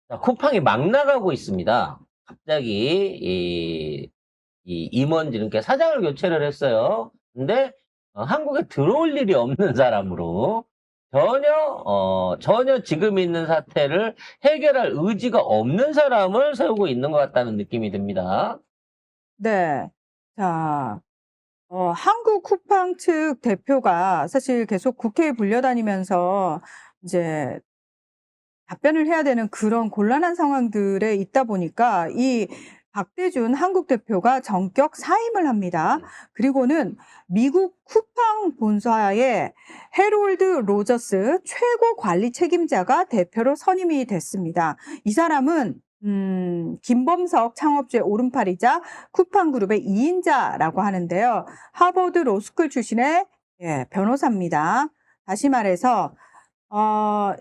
자, 쿠팡이 막 나가고 있습니다. 갑자기 이 임원진, 그러니까 사장을 교체를 했어요. 근데 한국에 들어올 일이 없는 사람으로 전혀 지금 있는 사태를 해결할 의지가 없는 사람을 세우고 있는 것 같다는 느낌이 듭니다. 네. 자, 한국 쿠팡 측 대표가 사실 계속 국회에 불려다니면서 이제 답변을 해야 되는 그런 곤란한 상황들에 있다 보니까 이 박대준 한국 대표가 전격 사임을 합니다. 그리고는 미국 쿠팡 본사의 해롤드 로저스 최고 관리 책임자가 대표로 선임이 됐습니다. 이 사람은 김범석 창업주의 오른팔이자 쿠팡그룹의 2인자라고 하는데요. 하버드 로스쿨 출신의 변호사입니다. 다시 말해서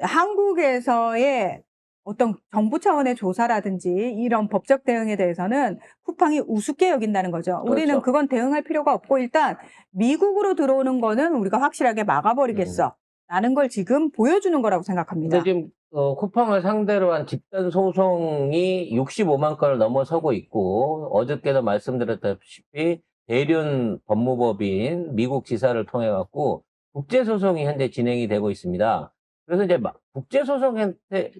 한국에서의 어떤 정부 차원의 조사라든지 이런 법적 대응에 대해서는 쿠팡이 우습게 여긴다는 거죠. 우리는 그렇죠. 그건 대응할 필요가 없고 일단 미국으로 들어오는 거는 우리가 확실하게 막아버리겠어. 라는 걸 지금 보여주는 거라고 생각합니다. 근데 지금 쿠팡을 상대로 한 집단 소송이 65만 건을 넘어서고 있고, 어저께도 말씀드렸다시피 대륜 법무법인 미국 지사를 통해 갖고 국제 소송이 현재 진행이 되고 있습니다. 그래서 이제 국제 소송한테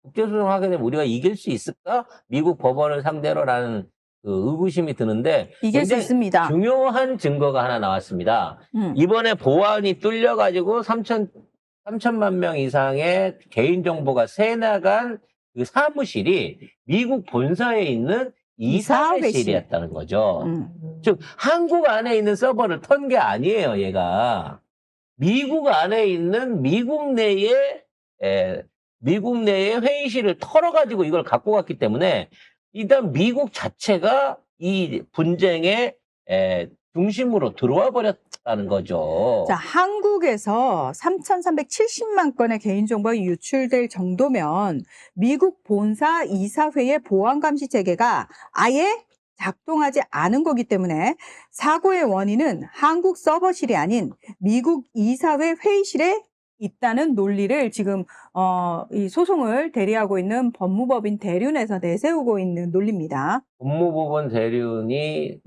국제 소송하게 되면 우리가 이길 수 있을까? 미국 법원을 상대로라는 그 의구심이 드는데, 이길 수 굉장히 있습니다. 중요한 증거가 하나 나왔습니다. 이번에 보안이 뚫려 가지고 3천만 명 이상의 개인정보가 새나간 그 사무실이 미국 본사에 있는 이사회실이었다는 거죠. 즉, 한국 안에 있는 서버를 턴 게 아니에요, 얘가. 미국 안에 있는 미국 내의 회의실을 털어가지고 이걸 갖고 갔기 때문에 일단 미국 자체가 이 분쟁의 중심으로 들어와 버렸다는 거죠. 자, 한국에서 3,370만 건의 개인정보가 유출될 정도면 미국 본사 이사회의 보안감시 체계가 아예 작동하지 않은 거기 때문에 사고의 원인은 한국 서버실이 아닌 미국 이사회 회의실에 있다는 논리를 지금 이 소송을 대리하고 있는 법무법인 대륜에서 내세우고 있는 논리입니다. 법무법원 대륜이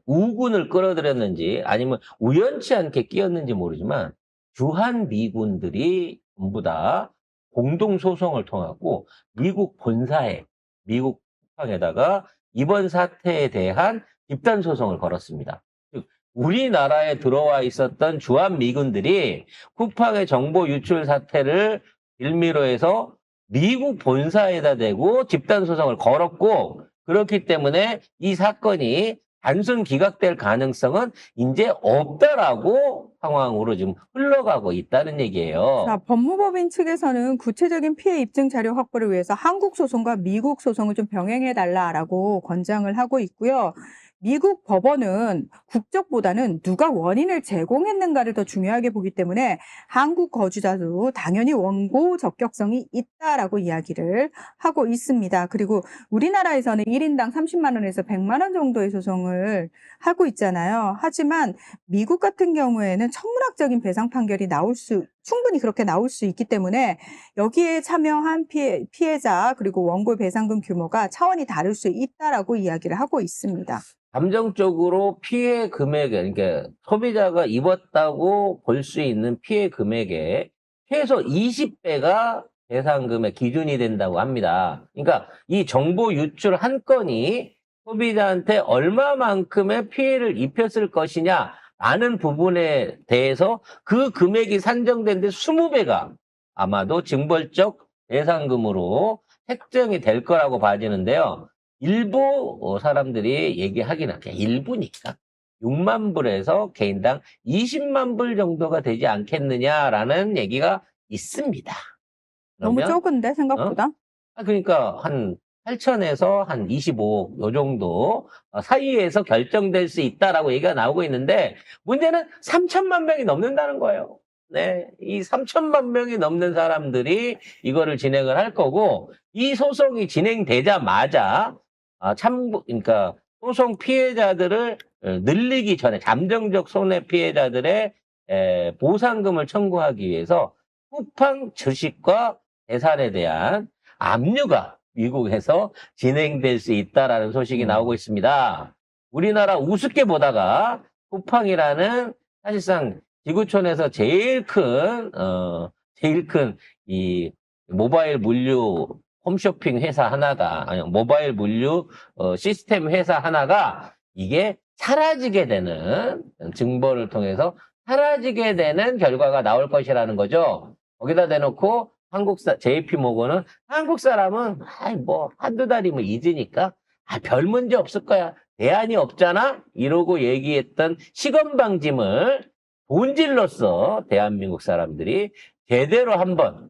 우군을 끌어들였는지 아니면 우연치 않게 끼었는지 모르지만 주한 미군들이 전부 다 공동 소송을 통하고 미국 본사에, 미국 쿠팡에다가 이번 사태에 대한 집단 소송을 걸었습니다. 즉, 우리나라에 들어와 있었던 주한 미군들이 쿠팡의 정보 유출 사태를 빌미로 해서 미국 본사에다 대고 집단 소송을 걸었고, 그렇기 때문에 이 사건이 단순 기각될 가능성은 이제 없다라고 상황으로 지금 흘러가고 있다는 얘기예요. 자, 법무법인 측에서는 구체적인 피해 입증 자료 확보를 위해서 한국 소송과 미국 소송을 좀 병행해 달라라고 권장을 하고 있고요. 미국 법원은 국적보다는 누가 원인을 제공했는가를 더 중요하게 보기 때문에 한국 거주자도 당연히 원고 적격성이 있다라고 이야기를 하고 있습니다. 그리고 우리나라에서는 1인당 30만 원에서 100만 원 정도의 소송을 하고 있잖아요. 하지만 미국 같은 경우에는 천문학적인 배상 판결이 충분히 그렇게 나올 수 있기 때문에 여기에 참여한 피해자 그리고 원고 배상금 규모가 차원이 다를 수 있다라고 이야기를 하고 있습니다. 감정적으로 피해 금액에, 그러니까 소비자가 입었다고 볼 수 있는 피해 금액의 최소 20배가 배상금의 기준이 된다고 합니다. 그러니까 이 정보 유출 한 건이 소비자한테 얼마만큼의 피해를 입혔을 것이냐라는 부분에 대해서 그 금액이 산정된 데 20배가 아마도 징벌적 배상금으로 책정이 될 거라고 봐지는데요. 일부 사람들이 얘기하기는 그냥 일부니까 6만 불에서 개인당 20만 불 정도가 되지 않겠느냐라는 얘기가 있습니다. 너무 그러면 적은데 생각보다? 그러니까 한 8천에서 한 25억 요 정도 사이에서 결정될 수 있다라고 얘기가 나오고 있는데, 문제는 3천만 명이 넘는다는 거예요. 네, 이 3천만 명이 넘는 사람들이 이거를 진행을 할 거고, 이 소송이 진행되자마자 그러니까 소송 피해자들을 늘리기 전에 잠정적 손해 피해자들의 보상금을 청구하기 위해서 쿠팡 주식과 재산에 대한 압류가 미국에서 진행될 수 있다라는 소식이 나오고 있습니다. 우리나라 우습게 보다가 쿠팡이라는 사실상 지구촌에서 제일 큰 이 모바일 물류 홈쇼핑 회사 하나가, 아니, 모바일 물류 시스템 회사 하나가 이게 사라지게 되는, 증거를 통해서 사라지게 되는 결과가 나올 것이라는 거죠. 거기다 대놓고 JP모건은 한국 사람은 뭐 한두 달이면 잊으니까 별 문제 없을 거야. 대안이 없잖아? 이러고 얘기했던 시건방짐을 본질로서 대한민국 사람들이 제대로 한번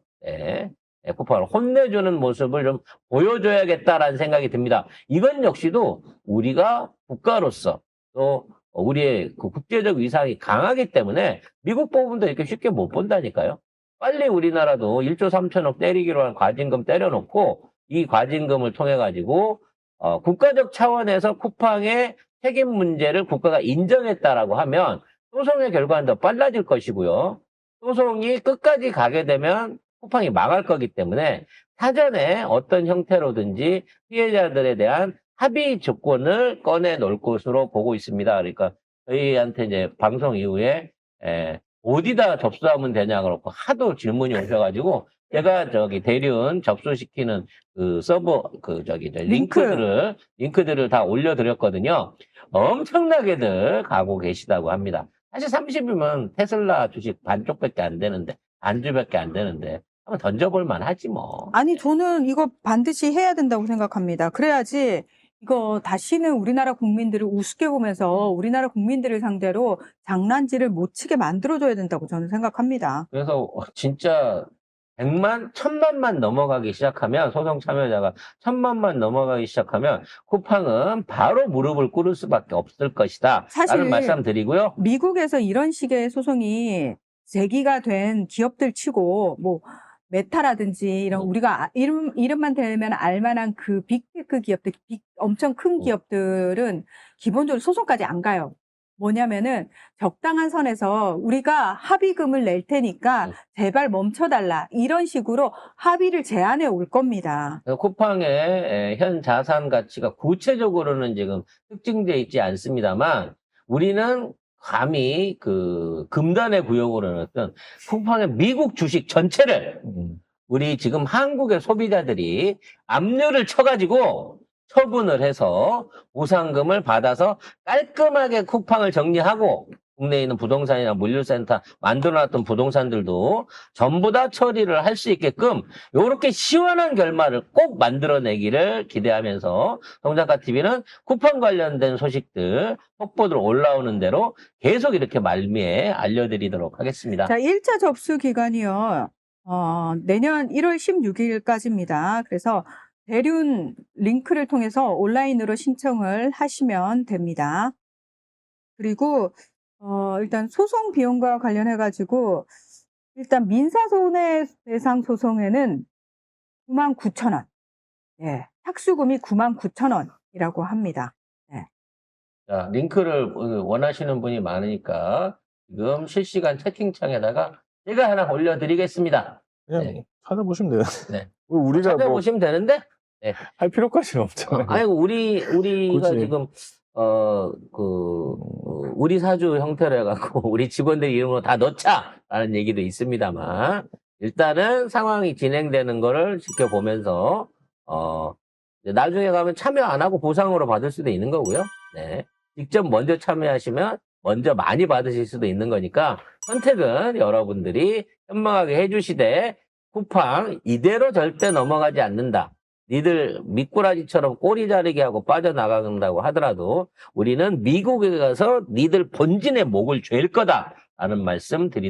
쿠팡을 혼내주는 모습을 좀 보여줘야겠다라는 생각이 듭니다. 이건 역시도 우리가 국가로서 또 우리의 그 국제적 위상이 강하기 때문에 미국 법원도 이렇게 쉽게 못 본다니까요. 빨리 우리나라도 1조 3천억 때리기로 한 과징금 때려놓고 이 과징금을 통해 가지고 국가적 차원에서 쿠팡의 책임 문제를 국가가 인정했다라고 하면 소송의 결과는 더 빨라질 것이고요. 소송이 끝까지 가게 되면 쿠팡이 망할 거기 때문에 사전에 어떤 형태로든지 피해자들에 대한 합의 조건을 꺼내 놓을 것으로 보고 있습니다. 그러니까 저희한테 이제 방송 이후에 어디다 접수하면 되냐 그러고 하도 질문이 오셔가지고 제가 대리운 접수시키는 그 서버 링크들을 다 올려드렸거든요. 엄청나게들 가고 계시다고 합니다. 사실 30이면 테슬라 주식 반쪽밖에 안 되는데, 반주밖에 안 되는데, 한번 던져볼 만하지 뭐. 아니, 저는 이거 반드시 해야 된다고 생각합니다. 그래야지 이거 다시는 우리나라 국민들을 우습게 보면서 우리나라 국민들을 상대로 장난질을 못 치게 만들어줘야 된다고 저는 생각합니다. 그래서 진짜 100만, 1000만만 넘어가기 시작하면, 소송 참여자가 1000만만 넘어가기 시작하면 쿠팡은 바로 무릎을 꿇을 수밖에 없을 것이다. 사실 라는 말씀 드리고요. 미국에서 이런 식의 소송이 제기가 된 기업들 치고 뭐 메타라든지 이런 우리가 이름만 대면 알만한 그 빅테크 기업들, 엄청 큰 기업들은 기본적으로 소송까지 안 가요. 뭐냐면은 적당한 선에서 우리가 합의금을 낼 테니까 제발 멈춰달라, 이런 식으로 합의를 제안해 올 겁니다. 쿠팡의 현 자산 가치가 구체적으로는 지금 특징되어 있지 않습니다만 우리는 감히 그 금단의 구역으로 넣었던 쿠팡의 미국 주식 전체를 우리 지금 한국의 소비자들이 압류를 쳐가지고 처분을 해서 보상금을 받아서 깔끔하게 쿠팡을 정리하고 국내에 있는 부동산이나 물류센터 만들어놨던 부동산들도 전부 다 처리를 할 수 있게끔 이렇게 시원한 결말을 꼭 만들어내기를 기대하면서 성장가TV는 쿠팡 관련된 소식들 속보들 올라오는 대로 계속 이렇게 말미에 알려드리도록 하겠습니다. 자, 1차 접수 기간이요. 내년 1월 16일까지입니다. 그래서 대륜 링크를 통해서 온라인으로 신청을 하시면 됩니다. 그리고 일단 소송 비용과 관련해가지고 일단 민사손해배상 소송에는 99,000원, 착수금이 99,000원이라고 합니다. 자, 링크를 원하시는 분이 많으니까 지금 실시간 채팅창에다가 제가 하나 올려드리겠습니다. 그냥 찾아보시면 돼요. 네. 우리가 뭐 찾아보시면 되는데 할 필요까지는 없잖아요. 아이고 우리가 굳이. 지금 우리 사주 형태로 해갖고 우리 직원들 이름으로 다 넣자라는 얘기도 있습니다만 일단은 상황이 진행되는 거를 지켜보면서 나중에 가면 참여 안 하고 보상으로 받을 수도 있는 거고요. 네. 직접 먼저 참여하시면 먼저 많이 받으실 수도 있는 거니까 선택은 여러분들이 현명하게 해주시되 쿠팡 이대로 절대 넘어가지 않는다. 니들 미꾸라지처럼 꼬리 자르게 하고 빠져나간다고 하더라도 우리는 미국에 가서 니들 본진의 목을 죄일 거다 라는 말씀 드리도록